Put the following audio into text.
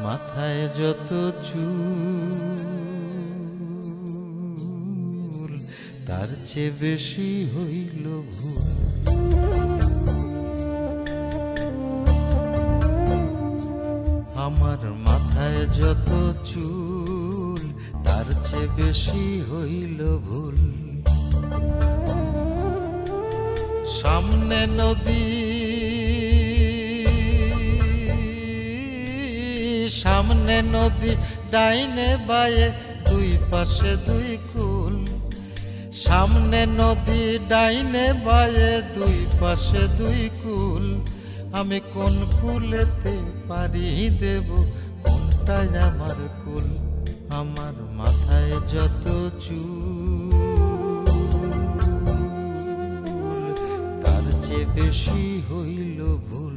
মাথায় যত চুল তার চেয়ে বেশি হইল ভুল। আমার মাথায় যত চুল তার চেয়ে বেশি হইল ভুল। সামনে নদী সামনে নদী ডাইনে বায়ে দুই পাশে দুই কুল। সামনে নদী ডাইনে বায়ে দুই পাশে দুই কুল। আমি কোন কুলেতে পারি দেব, কোনটাই আমার কুল। আমার মাথায় যত চুল তার চেয়ে বেশি হইল ভুল।